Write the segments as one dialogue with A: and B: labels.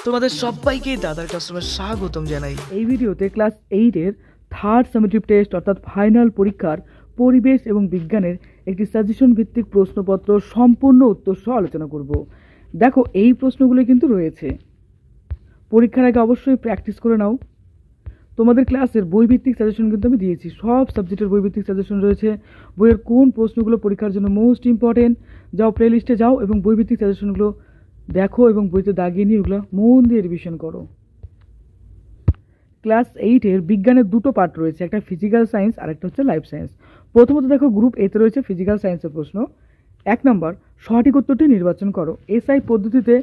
A: তোমাদের সবাইকে দাদার ক্লাসরুমে স্বাগতম জানাই।
B: এই ভিডিওতে ক্লাস 8-এর থার্ড সামেটিভ টেস্ট অর্থাৎ ফাইনাল পরীক্ষার পরিবেশ এবং বিজ্ঞানের একটি সাজেশন ভিত্তিক প্রশ্নপত্র সম্পূর্ণ উত্তর সহ আলোচনা করব। দেখো, এই প্রশ্নগুলো কিন্তু রয়েছে, পরীক্ষার আগে অবশ্যই প্র্যাকটিস করে নাও। তোমাদের ক্লাসের বইভিত্তিক সাজেশন কিন্তু আমি দিয়েছি, সব সাবজেক্টের বইভিত্তিক সাজেশন রয়েছে। বইয়ের কোন প্রশ্নগুলো পরীক্ষার জন্য মোস্ট ইম্পর্টেন্ট, যাও প্লেলিস্টে যাও এবং বইভিত্তিক সাজেশনগুলো দেখো এবং বইতে দাগিয়ে নিয়ে ওগুলো মন দিয়ে রিভিশন করো। ক্লাস 8-এর বিজ্ঞানের দুটো পার্ট রয়েছে, একটা ফিজিক্যাল সায়েন্স আর একটা হচ্ছে লাইফ সায়েন্স। প্রথমত দেখো, গ্রুপ এতে রয়েছে ফিজিক্যাল সায়েন্সের প্রশ্ন। 1 নম্বর, সঠিক উত্তরটি নির্বাচন করো। এসআই পদ্ধতিতে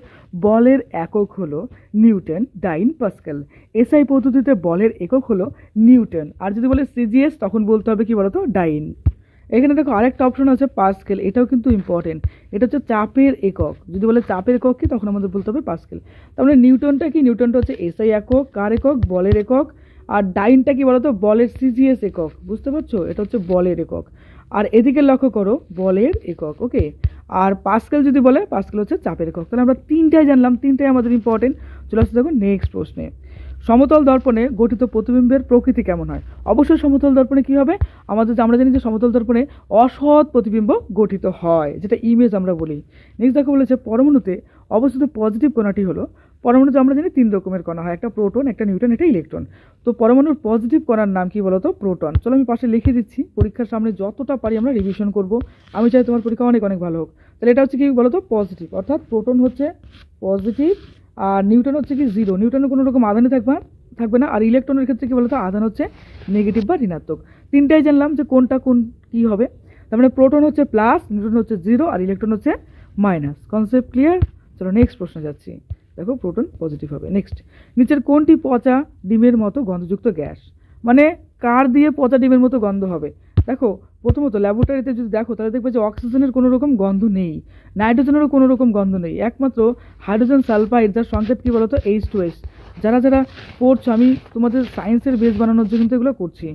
B: বলের একক হলো নিউটন, ডাইন, পাস্কেল। এসআই পদ্ধতিতে বলের একক হলো নিউটন, আর যদি বলে সিজিএস তখন বলতে হবে কি বলতো, ডাইন। এখানে দেখো আরেকটা অপশন আছে পাস্কেল, এটাও কিন্তু ইম্পর্টেন্ট। এটা হচ্ছে চাপের একক, যদি বলে চাপের একক কি তখন আমাদের বলতে হবে পাস্কেল। তার মানে নিউটনটা কি, নিউটনটা হচ্ছে এসআই একক, কার একক, বলের একক। আর ডাইনটা কি বলতো, বলের সিজিএস একক, বুঝতে পারছো, এটা হচ্ছে বলের একক। আর এদিকে লক্ষ্য করো, বলের একক, ওকে। আর পাস্কেল যদি বলে, পাস্কেল হচ্ছে চাপের একক। তাহলে আমরা তিনটাই জানলাম, তিনটাই আমাদের ইম্পর্টেন্ট। চলে আসতে দেখো নেক্সট প্রশ্নে। সমতল দর্পণে গঠিত প্রতিবিম্বের প্রকৃতি কেমন হয়? অবশ্যই সমতল দর্পণে কি হবে, আমরা জানি যে সমতল দর্পণে অসৎ প্রতিবিম্ব গঠিত হয়, যেটা ইমেজ আমরা বলি। নেক্সট দেখো বলেছে, পরমাণুতে অবস্থিত পজিটিভ কণাটি হলো, পরমাণুতে আমরা জানি 3 রকমের কণা হয়, একটা প্রোটন, একটা নিউট্রন, একটা ইলেকট্রন। তো পরমাণুর পজিটিভ কণার নাম কি বলতো, প্রোটন। চলো আমি পাশে লিখে দিচ্ছি, পরীক্ষার সামনে যতটা পারি আমরা রিভিশন করব। আমি চাই তোমার পরীক্ষা অনেক অনেক ভালো হোক। তাহলে এটা হচ্ছে কি বলতো, পজিটিভ, অর্থাৎ প্রোটন হচ্ছে পজিটিভ আর নিউটন হচ্ছে কি জিরো, নিউটনের কোনো রকম আধানই থাকবে না। আর ইলেকট্রনের ক্ষেত্রে কি বলতো, আধান হচ্ছে নেগেটিভ বা ঋণাত্মক। তিনটাই জানলাম যে কোনটা কোন কি হবে। তার মানে প্রোটন হচ্ছে প্লাস, নিউটন হচ্ছে জিরো, আর ইলেকট্রন হচ্ছে মাইনাস। Concept clear? চলো নেক্সট প্রশ্নে যাচ্ছি। দেখো, প্রোটন পজিটিভ হবে। নেক্সট, নিচের কোনটি পচা ডিমের মতো গন্ধযুক্ত গ্যাস? মানে কার দিয়ে পচা ডিমের মতো গন্ধ হবে? দেখো, প্রথমত ল্যাবরেটরিতে যদি দেখো তাহলে দেখবে যে অক্সিজেনের কোনো রকম গন্ধ নেই, নাইট্রোজেনেরও কোনো রকম গন্ধ নেই, একমাত্র হাইড্রোজেন সালফাইড, যার সংকেত কী বলতো, H2S। যারা যারা পড়ছো, আমি তোমাদের সায়েন্সের বেস বানানোর জন্য কিন্তু এগুলো করছি।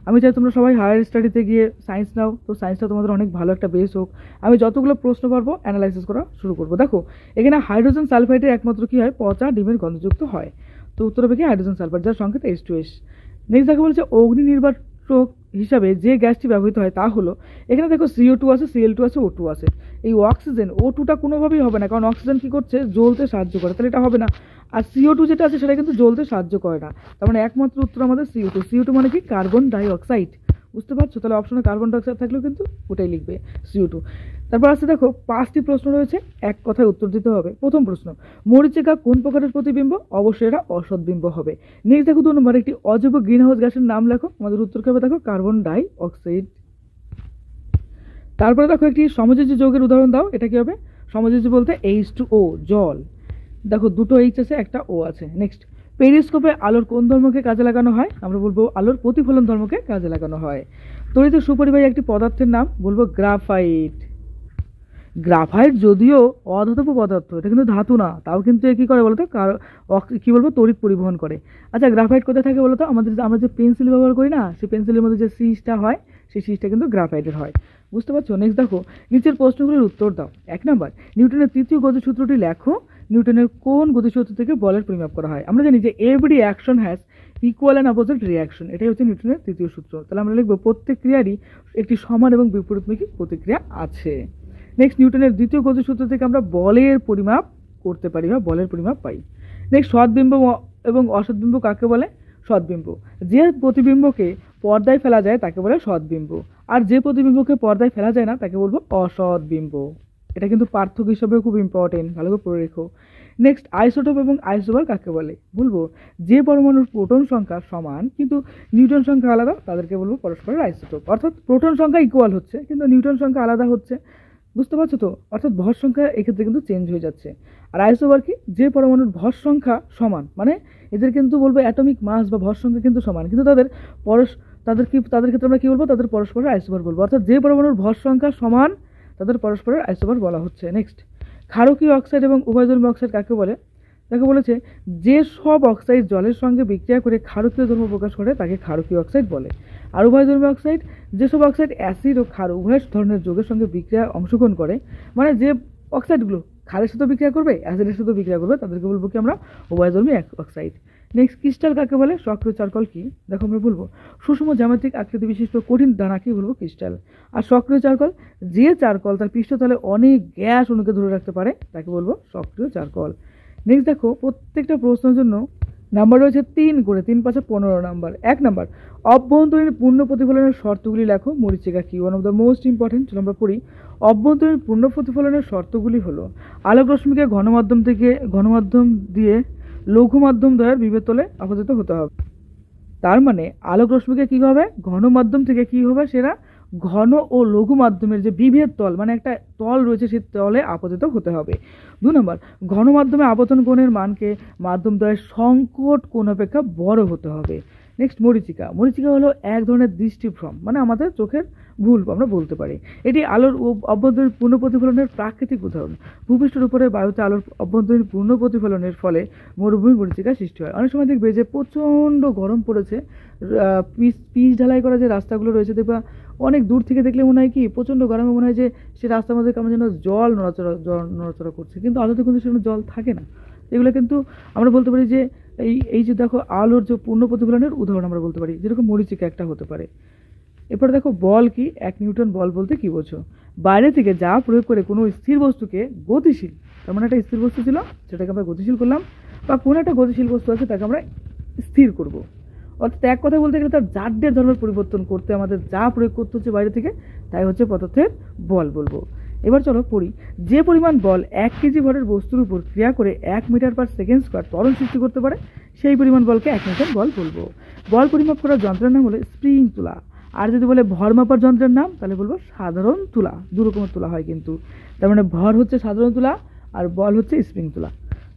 B: আমি চাই তোমরা সবাই হায়ার স্টাডিতে গিয়ে সায়েন্স নাও, তো সায়েন্সটা তোমাদের অনেক ভালো একটা বেস হোক। আমি যতগুলো প্রশ্ন পারবো অ্যানালাইসিস করা শুরু করবো। দেখো, এখানে হাইড্রোজেন সালফাইডের একমাত্র কী হয়, পচা ডিমের গন্ধযুক্ত হয়। তো উত্তর হবে কি হাইড্রোজেন সালফাইড, যার সংকেত H2S। নেক্সট দেখো বলছে, অগ্নি নির্বাপক হিসাবে যে গ্যাসটি ব্যবহৃত হয় তা হলো, এখানে দেখো CO2 আছে, Cl2 আছে, O2 আছে। এই অক্সিজেন O2টা কোনোভাবেই হবে না, কারণ অক্সিজেন কী করছে, জ্বলতে সাহায্য করে, তাহলে এটা হবে না। আর CO2 যেটা আছে সেটা কিন্তু জ্বলতে সাহায্য করে না। তার মানে একমাত্র উত্তর আমাদের CO2 মানে কি, কার্বন ডাই অক্সাইড। বুঝতে পারছো? তাহলে অপশনে কার্বন ডাই অক্সাইড থাকলেও কিন্তু ওটাই লিখবে, CO2। তারপর আসছে দেখো, 5টি প্রশ্ন রয়েছে, এক কথায় উত্তর দিতে হবে। প্রথম প্রশ্ন, মরীচিকা কোন প্রকারের প্রতিবিম্ব? অবশ্যই এটা অসৎ বিম্ব হবে। নেক্সট দেখো, 2 নম্বর, একটি অজৈব গ্রিনহাউস গ্যাসের নাম লেখো। আমাদের উত্তর কি হবে, দেখো কার্বন ডাই অক্সাইড। তারপরে দেখো, একটি সমযোজী যৌগের উদাহরণ দাও। এটা কি হবে, সমযোজী বলতে H2O, জল। দেখো, 2টো H আছে, একটা O আছে। নেক্সট, পেরিস্কোপে আলোর কোন ধর্মকে কাজে লাগানো হয়? আমরা বলবো আলোর প্রতিফলন ধর্মকে কাজে লাগানো হয়। তড়িৎ সুপরিবাহী একটি পদার্থের নাম বলবো গ্রাফাইট। গ্রাফাইট যদিও অধাতব পদার্থ, এটা কিন্তু ধাতু না, তাও কিন্তু এ কী করে বলতো, কী বলবো, তড়িৎ পরিবহন করে। আচ্ছা, গ্রাফাইট কোথায় থাকে বলতো, আমরা যে পেন্সিল ব্যবহার করি না, সেই পেন্সিলের মধ্যে যে সিজটা হয়, সেই সিজটা কিন্তু গ্রাফাইটের হয়। বুঝতে পারছো? নেক্সট দেখো, নিচের প্রশ্নগুলোর উত্তর দাও। 1 নম্বর, নিউটনের তৃতীয় গতিসূত্রটি লেখো। নিউটনের কোন গতিসূত্র থেকে বলের পরিমাপ করা হয়? আমরা জানি যে every action has equal and opposite reaction, এটাই হচ্ছে নিউটনের তৃতীয় সূত্র। তাহলে আমরা লিখবো, প্রত্যেক ক্রিয়ারই একটি সমান এবং বিপরীতমুখী প্রতিক্রিয়া আছে। নেক্সট, নিউটনের দ্বিতীয় গতিসূত্র থেকে আমরা বলের পরিমাপ করতে পারি বা বলের পরিমাপ পাই। নেক্সট, সৎবিম্ব এবং অসৎবিম্ব কাকে বলে? সৎবিম্ব, যে প্রতিবিম্বকে পর্দায় ফেলা যায় তাকে বলে সৎবিম্ব, আর যে প্রতিবিম্বকে পর্দায় ফেলা যায় না তাকে বলবো অসৎবিম্ব। এটা কিন্তু পার্থক্য হিসাবেও খুব ইম্পর্টেন্ট, ভালো করে পড়ে রেখো। নেক্সট, আইসোটোপ এবং আইসোবার কাকে বলে? বলবো যে পরমাণুর প্রোটন সংখ্যা সমান কিন্তু নিউট্রন সংখ্যা আলাদা, তাদেরকে বলবো পরস্পরের আইসোটোপ। অর্থাৎ প্রোটন সংখ্যা ইকুয়াল হচ্ছে কিন্তু নিউট্রন সংখ্যা আলাদা হচ্ছে। বুঝতে পারছো তো? অর্থাৎ ভর সংখ্যা এক্ষেত্রে কিন্তু চেঞ্জ হয়ে যাচ্ছে। আর আইসোবার কি, যে পরমাণুর ভর সংখ্যা সমান, মানে এদের কিন্তু বলবো অ্যাটমিক মাস বা ভর সংখ্যা কিন্তু সমান, কিন্তু তাদের ক্ষেত্রে আমরা কি বলবো, তাদের পরস্পরের আইসোবার বলবো। অর্থাৎ যে পরমাণুর ভর সংখ্যা সমান তাদের পরস্পরের আইসোবার বলা হচ্ছে। নেক্সট, ক্ষারকীয় অক্সাইড এবং উভয়ধর্মী অক্সাইড কাকে বলে? দেখো বলেছে, যে সব অক্সাইড জলের সঙ্গে বিক্রিয়া করে ক্ষারকীয় ধর্ম প্রকাশ করে তাকে ক্ষারকীয় অক্সাইড বলে। আর উভয়ধর্মী অক্সাইড, যেসব অক্সাইড অ্যাসিড ও ক্ষার উভয় ধরনের যৌগের সঙ্গে বিক্রিয়া অংশগ্রহণ করে, মানে যে অক্সাইডগুলো ক্ষারের সাথে বিক্রিয়া করবে, অ্যাসিডের সাথে বিক্রিয়া করবে, তাদেরকে বলবো কি আমরা উভয়ধর্মী অক্সাইড। নেক্সট, ক্রিস্টাল কাকে বলে? সক্রিয় চারকোল কি? দেখো আমরা বলবো সুষম জ্যামিতিক আকৃতি বিশিষ্ট কঠিন দানাকে বলবো ক্রিস্টাল। আর সক্রিয় চারকোল, যে চারকোল তার পৃষ্ঠতলে অনেক গ্যাস অণুকে ধরে রাখতে পারে তাকে বলবো সক্রিয় চারকোল। নেক্সট দেখো, প্রত্যেকটা প্রশ্নের জন্য নাম্বার রয়েছে 3 করে, 3 5 15 নাম্বার। 1 নাম্বার, অভ্যন্তরীণ পূর্ণ প্রতিফলনের শর্তগুলি লেখো। মরীচিকা কি? One of the most important. চলো আমরা পড়ি। অভ্যন্তরীণ পূর্ণ প্রতিফলনের শর্তগুলি হলো আলোক রশ্মিকে ঘনমাধ্যম দিয়ে লঘু মাধ্যম দ্বয়ের বিভেদ তলে আপতিত হতে হবে। তার মানে আলোক রশ্মিকে কী হবে? ঘন মাধ্যম থেকে কী হবে? সেটা ঘন ও লঘু মাধ্যমের যে বিভেদ তল, মানে একটা তল রয়েছে, সেই তলে আপতিত হতে হবে। 2 নম্বর, ঘন মাধ্যমে আপতন কোণের মানকে মাধ্যম দ্বয়ের সংকট কোণ অপেক্ষা বড় হতে হবে। নেক্সট, মরীচিকা। মরীচিকা হলো এক ধরনের দৃষ্টিভ্রম, মানে আমাদের চোখের ভুল আমরা বলতে পারি। এটি আলোর অভ্যন্তরীণ পূর্ণ প্রতিফলনের প্রাকৃতিক উদাহরণ। ভূপৃষ্ঠের উপরে বায়ুতে আলোর অভ্যন্তরীণ পূর্ণ প্রতিফলনের ফলে মরুভূমি মরীচিকা সৃষ্টি হয়। অনেক সময় দেখবে যে প্রচণ্ড গরম পড়েছে, পিচ ঢালাই করা যে রাস্তাগুলো রয়েছে, দেখবা অনেক দূর থেকে দেখলে মনে হয় কি প্রচণ্ড গরমে মনে হয় যে সে রাস্তার মধ্যে কেমন যেন জল নড়াচড়া করছে, কিন্তু আলোতে কিন্তু সেখানে জল থাকে না। এগুলো কিন্তু আমরা বলতে পারি যে এই যে দেখো আলোর যে পূর্ণ প্রতিফলনের উদাহরণ আমরা বলতে পারি, যেরকম মরীচিকা একটা হতে পারে। এরপরে দেখো, বল কি? 1 নিউটন বল বলতে কি বোঝো? বাইরে থেকে যা প্রয়োগ করে কোনো স্থির বস্তুকে গতিশীল, তার মানে একটা স্থির বস্তু ছিল সেটাকে আমরা গতিশীল করলাম, বা কোনো একটা গতিশীল বস্তু আছে তাকে আমরা স্থির করব। অর্থাৎ এক কথা বলতে গেলে তার জাড্যের ধর্মের পরিবর্তন করতে আমাদের যা প্রয়োগ করতে হচ্ছে বাইরে থেকে, তাই হচ্ছে পদার্থের বল বলবো। এবার চলো পড়ি। যে পরিমাণ বল 1 কেজি ভরের বস্তুর উপর ক্রিয়া করে 1 মিটার পার সেকেন্ড স্কোয়ার ত্বরণ সৃষ্টি করতে পারে, সেই পরিমাণ বলকে 1 নিউটন বল বলবো। বল পরিমাপ করার যন্ত্রের নাম হলো স্প্রিং তুলা। আর যদি বলে ভর মাপার যন্ত্রের নাম, তাহলে বলবো সাধারণ তুলা। 2 রকমের তুলা হয় কিন্তু, তার মানে ভর হচ্ছে সাধারণ তুলা আর বল হচ্ছে স্প্রিং তুলা।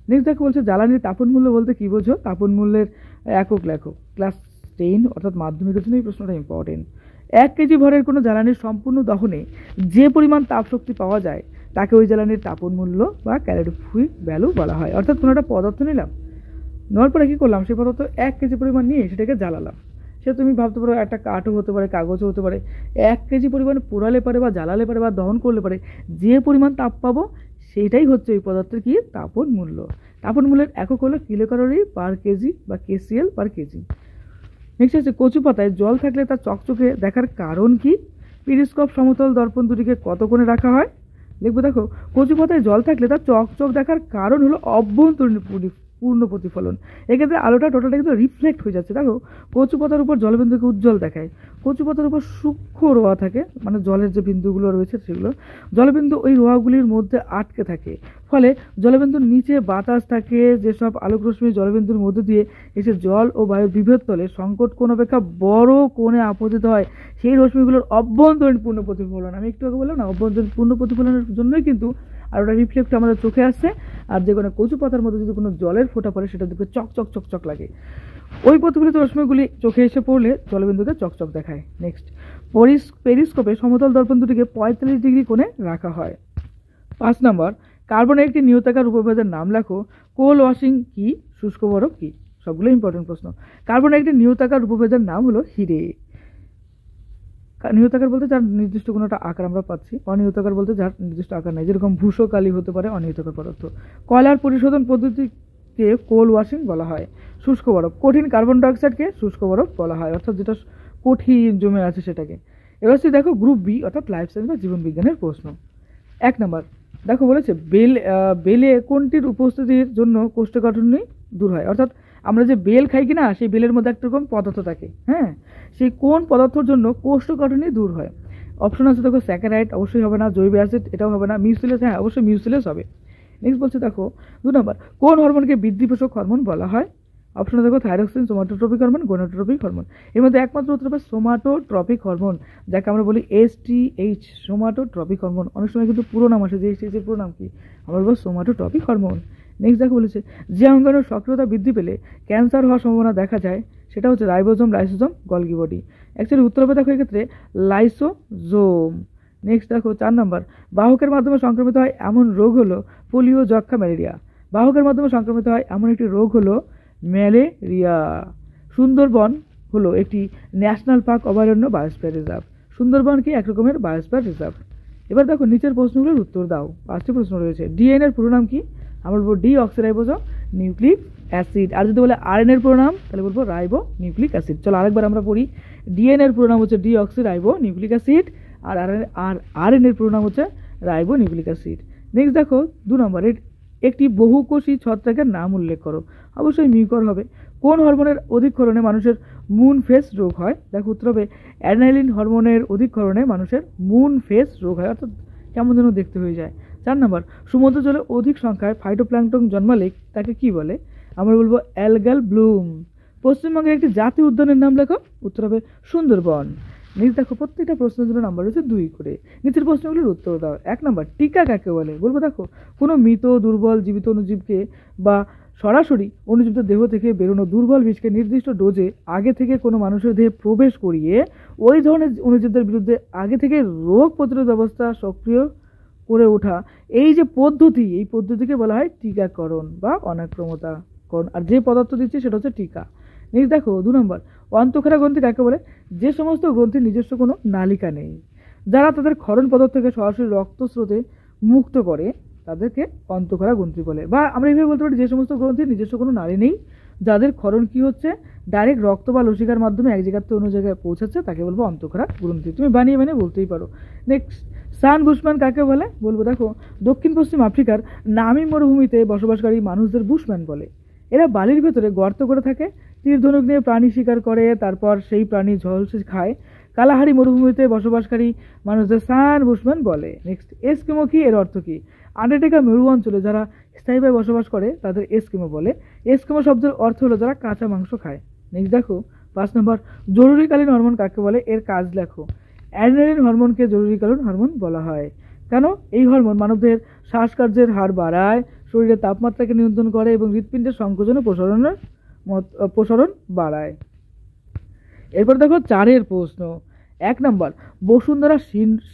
B: নেক্সট দেখো বলছে জ্বালানির তাপন মূল্য বলতে কি বোঝো? তাপন মূল্যের একক লেখো। ক্লাস 10 অর্থাৎ মাধ্যমিকের জন্য এই প্রশ্নটা ইম্পর্টেন্ট। 1 কেজি ভরের কোনো জ্বালানির সম্পূর্ণ দহনে যে পরিমাণ তাপ শক্তি পাওয়া যায় তাকে ওই জ্বালানির তাপন মূল্য বা ক্যালোরিফিক ভ্যালু বলা হয়। অর্থাৎ কোনো একটা পদার্থ নিলাম, নেওয়ার পরে কী করলাম? সেই পদার্থ 1 কেজি পরিমাণ নিয়ে সেটাকে জ্বালালাম। সে তুমি ভাবতে পারো একটা কাঠও হতে পারে, কাগজও হতে পারে। 1 কেজি পরিমাণ পোড়ালে পারে বা জ্বালালে পারে বা দহন করলে পারে, যে পরিমাণ তাপ পাবো সেইটাই হচ্ছে ওই পদার্থের কি? তাপন মূল্য। তাপন মূল্যের একক হলো কিলোক্যালোরি পার কেজি বা কেসিএল পার কেজি। নেক্সট হচ্ছে কচু পাতায় জল থাকলে তার চকচকে দেখার কারণ কি? পেরিস্কোপ সমতল দর্পণ দুটিকে কত কোণে রাখা হয়? লিখবো দেখো, কচু পাতায় জল থাকলে তার চকচক দেখার কারণ হলো অভ্যন্তরীণ পূর্ণ প্রতিফলন। এক্ষেত্রে আলোটা টোটালটা কিন্তু রিফ্লেক্ট হয়ে যাচ্ছে। দেখো, কচু পাতার উপর জলবিন্দুকে উজ্জ্বল দেখায়। কচু পাতার উপর সূক্ষ্ম রোয়া থাকে, মানে জলের যে বিন্দুগুলো রয়েছে সেগুলো জলবিন্দু ওই রোয়াগুলির মধ্যে আটকে থাকে। ফলে জলবিন্দুর নিচে বাতাস থাকে, যেসব আলোক রশ্মি জলবিন্দুর মধ্যে দিয়ে এসে জল ও বায়ুর বিভেদ তলে সংকট কোণ অপেক্ষা বড় কোণে আপতিত হয়, সেই রশ্মিগুলোর অভ্যন্তরীণ পূর্ণ প্রতিফলন। আমি একটু আগে বললাম না, অভ্যন্তরীণ পূর্ণ প্রতিফলনের জন্যই কিন্তু আর ওটা রিফ্লেক্ট আমাদের চোখে আসছে। আর যে কোনো কচু পাতার মধ্যে যদি কোনো জলের ফোঁটা পড়ে সেটা দেখবে চকচক চকচক লাগে। ওই প্রতিফলিত রশ্মিগুলি চোখে এসে পড়লে জলবিন্দুকে চকচক দেখায়। নেক্সট, পেরিস্কোপে সমতল দর্পণ দুটিকে 45 ডিগ্রি কোণে রাখা হয়। 5 নম্বর, কার্বনের একটি নিয়তাকার উপভেদের নাম লেখো। কোল ওয়াশিং কি? শুষ্ক বরফ কি? সবগুলো ইম্পর্টেন্ট প্রশ্ন। কার্বনের একটি নিয়তাকার উপভেদের নাম হলো হিরে। নিয়তাকার বলতে যার নির্দিষ্ট কোনো একটা আকার আমরা পাচ্ছি, অনিয়তাকার বলতে যার নির্দিষ্ট আকার নেই, যেরকম ভূষো কালি হতে পারে অনিয়তাকার পদার্থ। কয়লার পরিশোধন পদ্ধতিকে কোল ওয়াশিং বলা হয়। শুষ্ক বরফ, কঠিন কার্বন ডাইঅক্সাইডকে শুষ্ক বরফ বলা হয়, অর্থাৎ যেটা কঠিন জমে আছে সেটাকে। এবার হচ্ছে দেখো গ্রুপ বি অর্থাৎ লাইফ সায়েন্স বা জীবন বিজ্ঞানের প্রশ্ন। 1 নম্বর দেখো বলেছে বেলে কোনটির উপস্থিতির জন্য কোষ্ঠকাঠিন্য দূর হয়? অর্থাৎ আমরা যে বেল খাই কিনা, সেই বেলের মধ্যে একটা রকম পদার্থ থাকে, হ্যাঁ, সেই কোন পদার্থের জন্য কোষ্ঠকাঠিন্য দূর হয়? অপশন আছে দেখো, স্যাকারাইড অবশ্যই হবে না, জৈব অ্যাসিড এটাও হবে না, মিউসিলেস, হ্যাঁ অবশ্যই মিউসিলেস হবে। নেক্সট বলছে দেখো 2 নম্বর, কোন হরমোনকে বৃদ্ধি পোষক হরমোন বলা হয়? অপশনে দেখো thyroxine, somatotropic hormone, gonadotropic hormone. এর মধ্যে একমাত্র উত্তর হবে সোমাটোট্রপিক হরমোন, যাকে আমরা বলি STH, সোমাটোট্রপিক হরমোন। অনেক সময় কিন্তু পুরো নাম আসে যে STH এর পুরো নাম কি, আমরা বলবো সোমাটোট্রপিক হরমোন। নেক্সট দেখো বলেছে যে অঙ্গাণুর সক্রিয়তা বৃদ্ধি পেলে ক্যান্সার হওয়ার সম্ভাবনা দেখা যায়, সেটা হচ্ছে ribosome, lysosome, Golgi body. Actually উত্তর হবে দেখো এক্ষেত্রে লাইসোজোম। নেক্সট দেখো 4 নম্বর, বাহকের মাধ্যমে সংক্রমিত হয় এমন রোগ হলো পোলিও, যক্ষ্মা, ম্যালেরিয়া। বাহকের মাধ্যমে সংক্রমিত হয় এমন একটি রোগ হলো ম্যালেরিয়া। সুন্দরবন হলো একটি ন্যাশনাল পার্ক অভয়ারণ্য, বায়োস্ফিয়ার রিজার্ভ। সুন্দরবন কি? এক রকমের বায়োস্ফিয়ার রিজার্ভ। এবার দেখো নিচের প্রশ্নগুলোর উত্তর দাও। 5টি প্রশ্ন রয়েছে। ডিএনএর পুরো নাম কি? আমরা বলবো ডিঅক্সিরাইবোজ নিউক্লিক অ্যাসিড। আর যদি বলে আরএনএর পুরো নাম তাহলে বলবো রাইবো নিউক্লিক অ্যাসিড। চলো আরেকবার আমরা পড়ি। ডিএনএর পুরো নাম হচ্ছে ডিঅক্সিরাইবো নিউক্লিক অ্যাসিড, আর আরএনএর পুরো নাম হচ্ছে রাইবো নিউক্লিক অ্যাসিড। নেক্সট দেখো 2 নম্বরের একটি বহুকোষী ছত্রাকের নাম উল্লেখ করো। অবশ্যই মিউকর হবে। কোন হরমোনের অধিক্ষরণে মানুষের মুন ফেস রোগ হয়? দেখো উত্তর হবে অ্যাড্রেনালিন হরমোনের অধিক্ষরণে মানুষের মুন ফেস রোগ হয়, অর্থাৎ কেমন যেন দেখতে হয়ে যায়। 4 নম্বর, সমুদ্র জলে অধিক সংখ্যায় ফাইটোপ্ল্যাঙ্কটন জন্মালে তাকে কি বলে? আমরা বলবো অ্যালগাল ব্লুম। পশ্চিমবঙ্গের একটি জাতীয় উদ্যানের নাম লেখো। উত্তর হবে সুন্দরবন। নেক্সট দেখো প্রত্যেকটা প্রশ্নের জন্য নাম্বার রয়েছে 2 করে। নিচের প্রশ্নগুলির উত্তর দাও। 1 নম্বর, টিকা কাকে বলে? বলবো দেখো কোনো মৃত দুর্বল জীবিত অণুজীবকে বা সরাসরি অণুজীবিত দেহ থেকে বেরোনো দুর্বল বিষকে নির্দিষ্ট ডোজে আগে থেকে কোনো মানুষের দেহে প্রবেশ করিয়ে ওই ধরনের অণুজীবদের বিরুদ্ধে আগে থেকে রোগ প্রতিরোধ ব্যবস্থা সক্রিয় করে ওঠা, এই যে পদ্ধতি, এই পদ্ধতিকে বলা হয় টিকাকরণ বা অনাক্রমতাকরণ। আর যে পদার্থ দিচ্ছে সেটা হচ্ছে টিকা। নেক্সট দেখো 2 নম্বর, অন্তঃক্ষরা গ্রন্থি কাকে বলে? যে সমস্ত গ্রন্থির নিজস্ব কোনো নালিকা নেই, যারা তাদের ক্ষরণ পদার্থকে সরাসরি রক্তস্রোতে মুক্ত করে তাদেরকে অন্তঃক্ষরা গ্রন্থি বলে। বা আমরা এইভাবে বলতে পারি যে সমস্ত গ্রন্থির নিজস্ব কোনো নালী নেই, যাদের ক্ষরণ কি হচ্ছে ডাইরেক্ট রক্ত বা লসিকার মাধ্যমে এক জায়গা থেকে অন্য জায়গায় পৌঁছাচ্ছে, তাকে বলবো অন্তঃক্ষরা গ্রন্থি। তুমি বানিয়ে বানিয়ে বলতেই পারো। নেক্সট, সান বুশম্যান কাকে বলে? বলবো দেখো দক্ষিণ পশ্চিম আফ্রিকার নামি মরুভূমিতে বসবাসকারী মানুষদের বুশম্যান বলে। এরা বালির ভেতরে গর্ত করে থাকে, তীর ধনুক নিয়ে প্রাণী শিকার করে, তারপর সেই প্রাণী ঝলসে খায়। কালাহারি মরুভূমিতে বসবাসকারী মানুষদের সান বুশম্যান বলে। নেক্সট, এস্কিমো কি? এর অর্থ কি? আন্টার্কটিকা মেরু অঞ্চলে যারা স্থায়ীভাবে বসবাস করে তাদের এস্কিমো বলে। এস্কিমো শব্দের অর্থ হলো যারা কাঁচা মাংস খায়। নেক্সট দেখো 5 নম্বর, জরুরিকালীন হরমোন কাকে বলে? এর কাজ লেখো। অ্যাড্রেনালিন হরমোনকে জরুরিকালীন হরমোন বলা হয়। কেন? এই হরমোন মানবদেহের শ্বাসকার্যের হার বাড়ায়, শরীরের তাপমাত্রাকে নিয়ন্ত্রণ করে এবং হৃৎপিণ্ডের সংকোচন ও প্রসারণ বাড়ায়। এরপর দেখো 4 প্রশ্ন। 1 নম্বর, বসুন্ধরা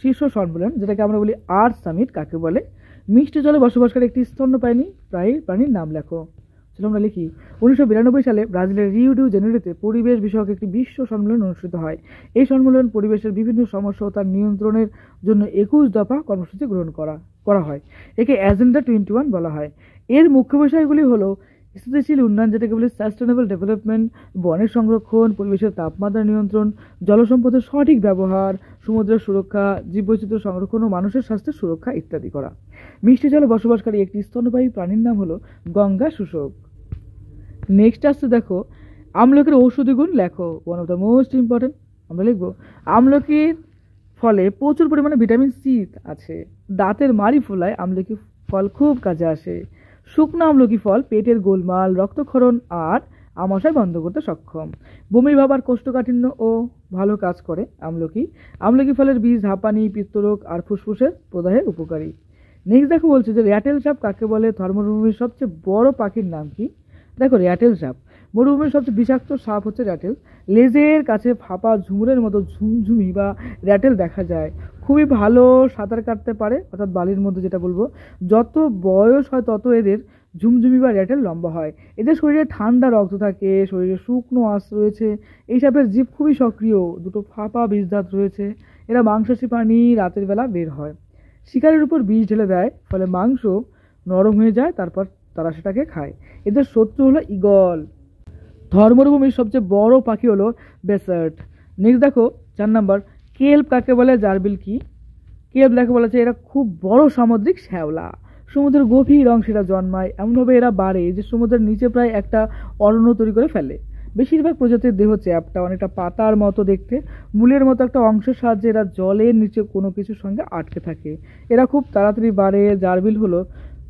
B: শীর্ষ সম্মেলন যেটাকে আমরা বলি আর্থ সামিট কাকে বলে? মিষ্টি জলে বসবাসকারী একটি স্তন্যপায়ী প্রাণীর নাম লেখো। চলো আমরা লিখি। 1992 সালে ব্রাজিলের রিও ডি জেনেরোতে পরিবেশ বিষয়ক একটি বিশ্ব সম্মেলন অনুষ্ঠিত হয়। এই সম্মেলন পরিবেশের বিভিন্ন সমস্যা ও তার নিয়ন্ত্রণের জন্য 21 দফা কর্মসূচি গ্রহণ করা হয়। একে এজেন্ডা 21 বলা হয়। এর মুখ্য বিষয়গুলি হলো স্থিতিশীল উন্নয়ন যেটাকে বলি সাস্টেনেবল ডেভেলপমেন্ট, বনের সংরক্ষণ, পরিবেশের তাপমাত্রা নিয়ন্ত্রণ, জলসম্পদের সঠিক ব্যবহার, সমুদ্রের সুরক্ষা, জীববৈচিত্র্য সংরক্ষণ ও মানুষের স্বাস্থ্যের সুরক্ষা ইত্যাদি করা। মিষ্টি জলে বসবাসকারী একটি স্তন্যপায়ী প্রাণীর নাম হলো গঙ্গা শুষ্ক। নেক্সট আসছে দেখো আমলকির ঔষধি গুণ লেখো। One of the most important আমরা লিখবো আমলকির ফলে প্রচুর পরিমাণে ভিটামিন সি আছে। দাঁতের মাড়ি ফোলায় আমলকি ফল খুব কাজে আসে। শুকনো আমলকি ফল পেটের গোলমাল, রক্তক্ষরণ আর আমাশয় বন্ধ করতে সক্ষম। বমি ভাব আর কোষ্ঠকাঠিন্য ও ভালো কাজ করে আমলকি ফলের বীজ হাঁপানি, পিত্তরোগ আর ফুসফুসের প্রদাহে উপকারী। নেক্সট দেখো বলছে যে র্যাটেল সাপ কাকে বলে? মরুভূমির সবচেয়ে বড় পাখির নাম কি? দেখো র্যাটেল সাপ মরুভূমির সবচেয়ে বিষাক্ত সাপ হচ্ছে র্যাটেল। লেজের কাছে ফাঁপা ঝুমুরের মতো ঝুমঝুমি বা র্যাটেল দেখা যায়। খুবই ভালো সাঁতার কাটতে পারে, অর্থাৎ বালির মধ্যে যেটা বলবো। যত বয়স হয় তত এদের ঝুমঝুমি বা র্যাটেল লম্বা হয়। এদের শরীরে ঠান্ডা রক্ত থাকে, শরীরে শুকনো আঁশ রয়েছে। এই সাপের জীব খুবই সক্রিয়, দুটো ফাঁপা বিষদাঁত রয়েছে। এরা মাংসাশী প্রাণী, রাতের বেলা বের হয়। শিকারের উপর বিষ ঢেলে দেয়, ফলে মাংস নরম হয়ে যায়, তারপর তারা সেটাকে খায়। এদের শত্রু হলো ঈগল। মরুভূমির সবচেয়ে বড় পাখি হলো বেসার্ট। নেক্সট দেখো 4 নম্বর, কেল্প কাকে বলে? জারবিল কি? কেল্প দেখে বলা যায় এরা খুব বড় সামুদ্রিক শ্যাওলা। সমুদ্রের গভীর অংশে এরা জন্মায়, এমনভাবে এরা বাড়ে যে সমুদ্রের নিচে প্রায় একটা অরণ্য তৈরি করে ফেলে। বেশিরভাগ প্রজাতির দেহ চ্যাপ্টা, অনেকটা পাতার মতো দেখতে। মূলের মতো একটা অংশের সাহায্যে এরা জলের নিচে কোনো কিছুর সঙ্গে আটকে থাকে। এরা খুব তাড়াতাড়ি বাড়ে। জারবিল হলো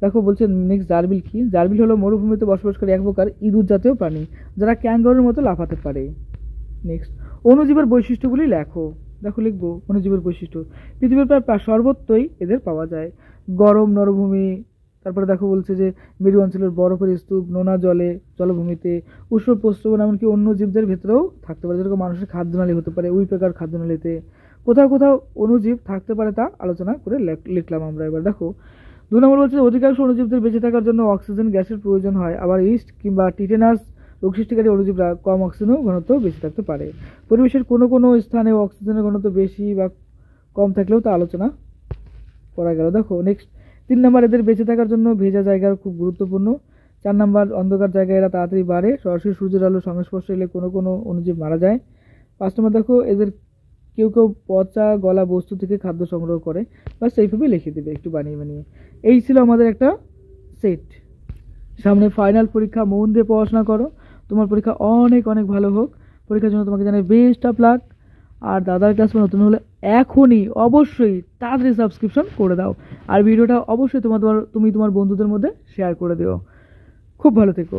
B: দেখো বলছে নেক্সট জারবিল কি? জারবিল হলো মরুভূমিতে বসবাসকারী এক প্রকার ইঁদুর জাতীয় প্রাণী, যারা ক্যাঙ্গারুর মতো লাফাতে পারে। নেক্সট, অণুজীবের বৈশিষ্ট্যগুলি লেখো। দেখো লিখবো অণুজীবের বৈশিষ্ট্য। পৃথিবীর প্রায় সর্বত্রই এদের পাওয়া যায়। গরম মরুভূমি, তারপরে দেখো বলছে যে মেরু অঞ্চলের বরফের স্তূপ, নোনা জলভূমিতে, উষ্ণ প্রস্রবণ, এমনকি অন্য জীবদের ভেতরেও থাকতে পারে, যেরকম মানুষের খাদ্যনালী হতে পারে ওই প্রকার খাদ্যনালীতে। কোথাও কোথাও অণুজীব থাকতে পারে তা আলোচনা করে লিখলাম আমরা। এবার দেখো 2 নম্বর বলছে অধিকাংশ অণুজীবদের বেঁচে থাকার জন্য অক্সিজেন গ্যাসের প্রয়োজন হয়। আবার ইস্ট কিংবা টিটেনাস রোগ সৃষ্টিকারী অণুজীবরা কম অক্সিজেন ঘনত্ব বেশি থাকতে পারে। পরিবেশের কোনো কোনো স্থানে অক্সিজেনের ঘনত্ব বেশি বা কম থাকলেও তা আলোচনা করা গেল। দেখো নেক্সট 3 নাম্বার, এদের বেঁচে থাকার জন্য ভেজা জায়গা খুব গুরুত্বপূর্ণ। 4 নাম্বার, অন্ধকার জায়গায় এরা তাড়াতাড়ি বাড়ে, সরাসরি সূর্যের আলোর সংস্পর্শে এলে কোনো কোনো অণুজীব মারা যায়। 5 নম্বর দেখো, এদের কেউ কেউ পচা গলা বস্তু থেকে খাদ্য সংগ্রহ করে, বাস এইভাবে লিখে দেবে একটু বানিয়ে বানিয়ে। এই ছিল আমাদের একটা সেট। সামনে ফাইনাল পরীক্ষা, মন দিয়ে পড়াশোনা করো, তোমার পরীক্ষা অনেক অনেক ভালো হোক। পরীক্ষার জন্য তোমাকে জানাই বেস্ট অফ লাক। আর দাদার ক্লাস নতুন হলে এখনই অবশ্যই তাড়াতাড়ি সাবস্ক্রিপশন করে দাও, আর ভিডিওটা অবশ্যই তুমি তোমার বন্ধুদের মধ্যে শেয়ার করে দিও। খুব ভালো থেকো।